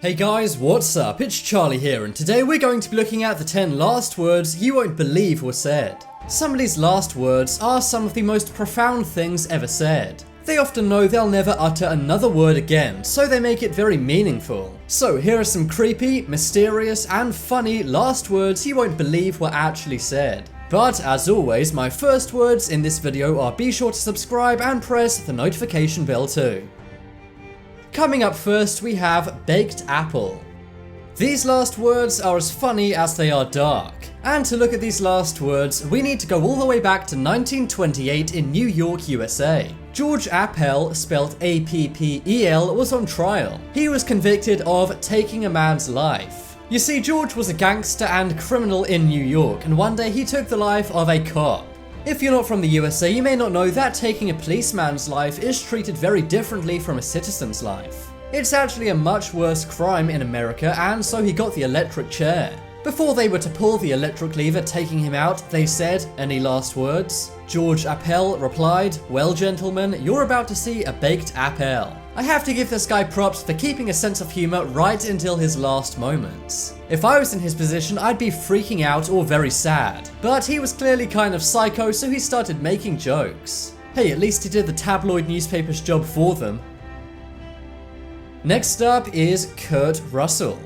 Hey guys, what's up? It's Charlie here, and today we're going to be looking at the 10 last words you won't believe were said. Some of these last words are some of the most profound things ever said. They often know they'll never utter another word again, so they make it very meaningful. So here are some creepy, mysterious, and funny last words you won't believe were actually said. But as always, my first words in this video are be sure to subscribe and press the notification bell too. Coming up first, we have baked apple. These last words are as funny as they are dark. And to look at these last words, we need to go all the way back to 1928 in New York, USA. George Appel, spelled A-P-P-E-L, was on trial. He was convicted of taking a man's life. You see, George was a gangster and criminal in New York, and one day he took the life of a cop. If you're not from the USA, you may not know that taking a policeman's life is treated very differently from a citizen's life. It's actually a much worse crime in America, and so he got the electric chair. Before they were to pull the electric lever taking him out, they said, "Any last words?" George Appel replied, "Well gentlemen, you're about to see a baked apple." I have to give this guy props for keeping a sense of humor right until his last moments. If I was in his position, I'd be freaking out or very sad. But he was clearly kind of psycho, so he started making jokes. Hey, at least he did the tabloid newspaper's job for them. Next up is Kurt Russell.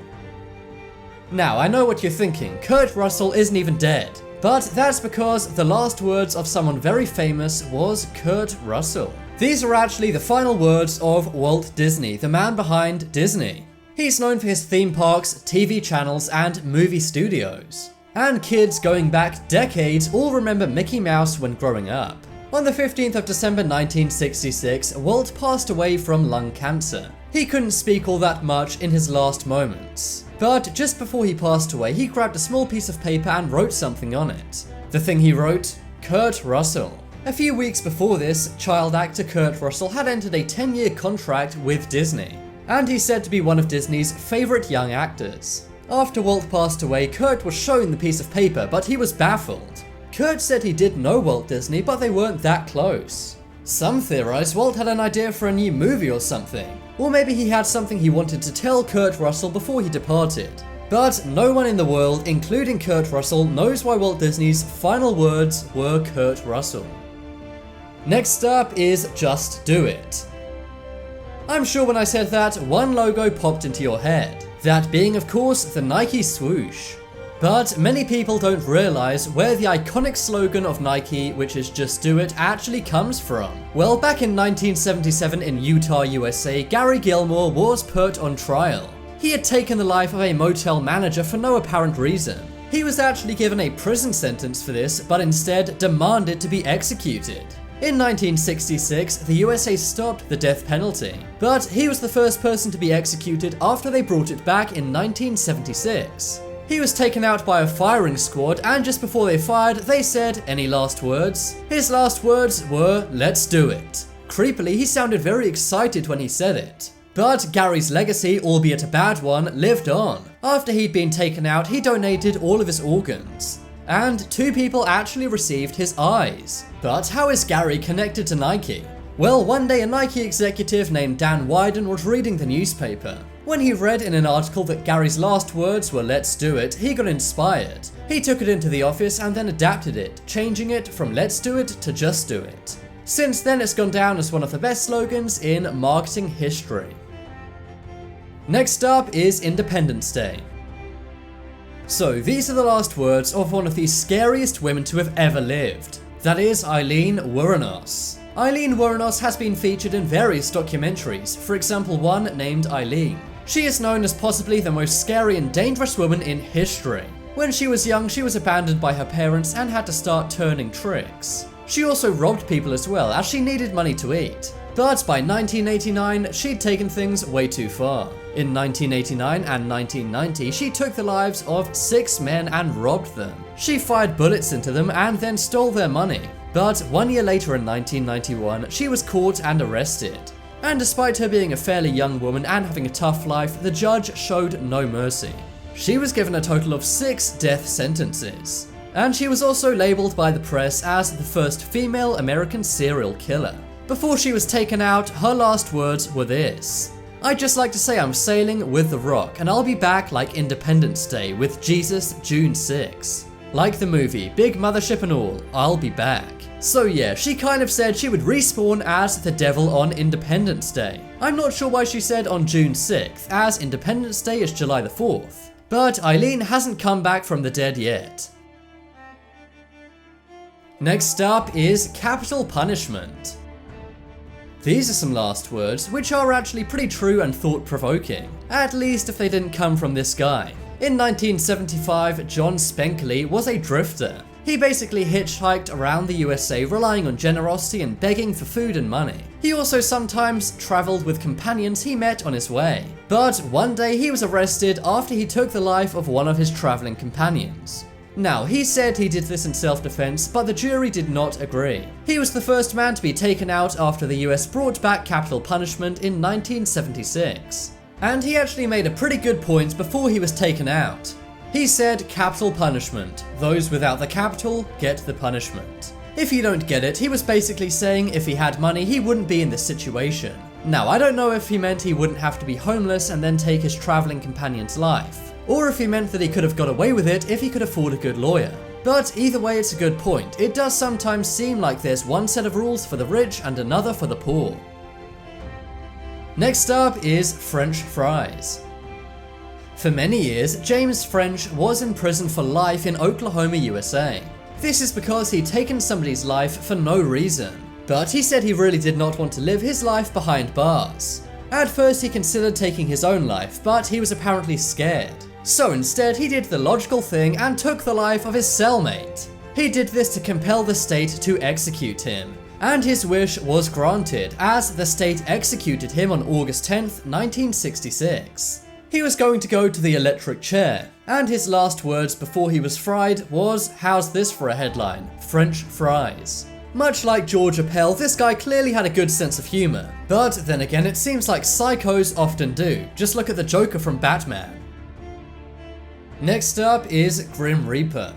Now, I know what you're thinking, Kurt Russell isn't even dead. But that's because the last words of someone very famous was Kurt Russell. These are actually the final words of Walt Disney, the man behind Disney. He's known for his theme parks, TV channels, and movie studios. And kids going back decades all remember Mickey Mouse when growing up. On the 15th of December 1966, Walt passed away from lung cancer. He couldn't speak all that much in his last moments. But just before he passed away, he grabbed a small piece of paper and wrote something on it. The thing he wrote? Kurt Russell. A few weeks before this, child actor Kurt Russell had entered a 10-year contract with Disney. And he's said to be one of Disney's favorite young actors. After Walt passed away, Kurt was shown the piece of paper, but he was baffled. Kurt said he did know Walt Disney, but they weren't that close. Some theorize Walt had an idea for a new movie or something. Or maybe he had something he wanted to tell Kurt Russell before he departed. But no one in the world, including Kurt Russell, knows why Walt Disney's final words were Kurt Russell. Next up is Just Do It. I'm sure when I said that, one logo popped into your head. That being, of course, the Nike swoosh. But many people don't realize where the iconic slogan of Nike, which is "Just Do It," actually comes from. Well, back in 1977 in Utah, USA, Gary Gilmore was put on trial. He had taken the life of a motel manager for no apparent reason. He was actually given a prison sentence for this, but instead demanded to be executed. In 1966, the USA stopped the death penalty, but he was the first person to be executed after they brought it back in 1976. He was taken out by a firing squad, and just before they fired, they said, "Any last words?" His last words were, "Let's do it." Creepily, he sounded very excited when he said it. But Gary's legacy, albeit a bad one, lived on. After he'd been taken out, he donated all of his organs. And 2 people actually received his eyes. But how is Gary connected to Nike? Well, one day a Nike executive named Dan Wyden was reading the newspaper. When he read in an article that Gary's last words were "Let's do it," he got inspired. He took it into the office and then adapted it, changing it from "Let's do it" to "Just do it." Since then, it's gone down as one of the best slogans in marketing history. Next up is Independence Day. So these are the last words of one of the scariest women to have ever lived. That is Eileen Wuornos. Eileen Wuornos has been featured in various documentaries, for example one named Eileen. She is known as possibly the most scary and dangerous woman in history. When she was young, she was abandoned by her parents and had to start turning tricks. She also robbed people as well, as she needed money to eat. But by 1989, she'd taken things way too far. In 1989 and 1990, she took the lives of 6 men and robbed them. She fired bullets into them and then stole their money. But 1 year later in 1991, she was caught and arrested. And despite her being a fairly young woman and having a tough life, the judge showed no mercy. She was given a total of 6 death sentences. And she was also labeled by the press as the first female American serial killer. Before she was taken out, her last words were this: I'd just like to say I'm sailing with the Rock, and I'll be back like Independence Day with Jesus June 6. Like the movie, big mothership and all, I'll be back. So yeah, she kind of said she would respawn as the devil on Independence Day. I'm not sure why she said on June 6th, as Independence Day is July the 4th. But Eileen hasn't come back from the dead yet. Next up is capital punishment. These are some last words, which are actually pretty true and thought-provoking, at least if they didn't come from this guy. In 1975, John Spenkley was a drifter. He basically hitchhiked around the USA relying on generosity and begging for food and money. He also sometimes traveled with companions he met on his way. But one day he was arrested after he took the life of one of his traveling companions. Now, he said he did this in self-defense, but the jury did not agree. He was the first man to be taken out after the US brought back capital punishment in 1976. And he actually made a pretty good point before he was taken out. He said, capital punishment. Those without the capital get the punishment. If you don't get it, he was basically saying if he had money, he wouldn't be in this situation. Now, I don't know if he meant he wouldn't have to be homeless and then take his traveling companion's life, or if he meant that he could have got away with it if he could afford a good lawyer. But either way, it's a good point. It does sometimes seem like there's one set of rules for the rich and another for the poor. Next up is French fries. For many years, James French was in prison for life in Oklahoma, USA. This is because he'd taken somebody's life for no reason. But he said he really did not want to live his life behind bars. At first he considered taking his own life, but he was apparently scared. So instead he did the logical thing and took the life of his cellmate. He did this to compel the state to execute him. And his wish was granted, as the state executed him on August 10th, 1966. He was going to go to the electric chair, and his last words before he was fried was, how's this for a headline? French fries. Much like George Appel, this guy clearly had a good sense of humor. But then again, it seems like psychos often do. Just look at the Joker from Batman. Next up is Grim Reaper.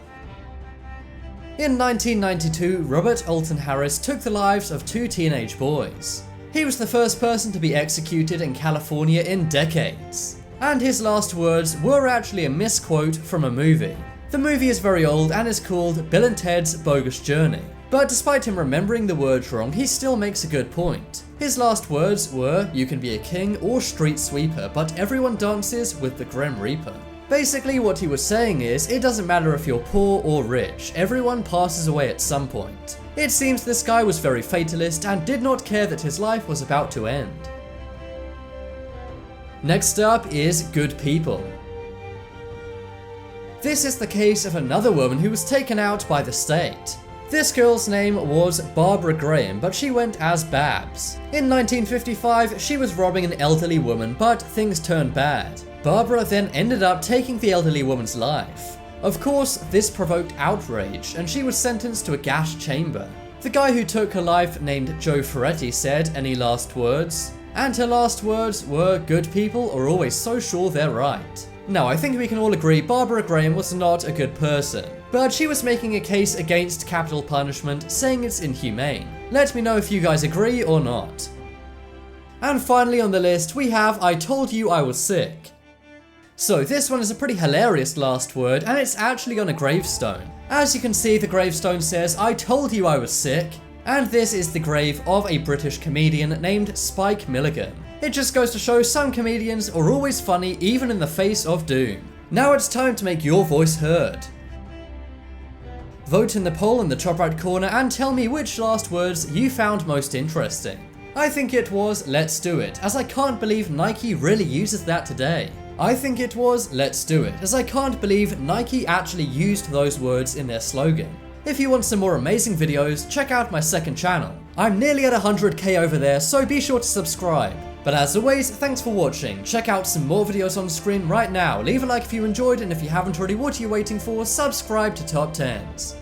In 1992, Robert Alton Harris took the lives of two teenage boys. He was the first person to be executed in California in decades. And his last words were actually a misquote from a movie. The movie is very old and is called Bill and Ted's Bogus Journey. But despite him remembering the words wrong, he still makes a good point. His last words were, you can be a king or street sweeper, but everyone dances with the Grim Reaper. Basically what he was saying is, it doesn't matter if you're poor or rich, everyone passes away at some point. It seems this guy was very fatalist and did not care that his life was about to end. Next up is Good People. This is the case of another woman who was taken out by the state. This girl's name was Barbara Graham, but she went as Babs. In 1955, she was robbing an elderly woman, but things turned bad. Barbara then ended up taking the elderly woman's life. Of course, this provoked outrage, and she was sentenced to a gas chamber. The guy who took her life, named Joe Ferretti, said, any last words? And her last words were, good people are always so sure they're right. Now, I think we can all agree Barbara Graham was not a good person, but she was making a case against capital punishment, saying it's inhumane. Let me know if you guys agree or not. And finally on the list, we have I told you I was sick. So this one is a pretty hilarious last word, and it's actually on a gravestone. As you can see, the gravestone says, I told you I was sick. And this is the grave of a British comedian named Spike Milligan. It just goes to show some comedians are always funny even in the face of doom. Now it's time to make your voice heard. Vote in the poll in the top right corner and tell me which last words you found most interesting. I think it was let's do it, as I can't believe Nike really uses that today. I think it was let's do it, as I can't believe Nike actually used those words in their slogan. If you want some more amazing videos, check out my second channel. I'm nearly at 100k over there, so be sure to subscribe. But as always, thanks for watching. Check out some more videos on screen right now. Leave a like if you enjoyed, and if you haven't already, what are you waiting for? Subscribe to Top 10s.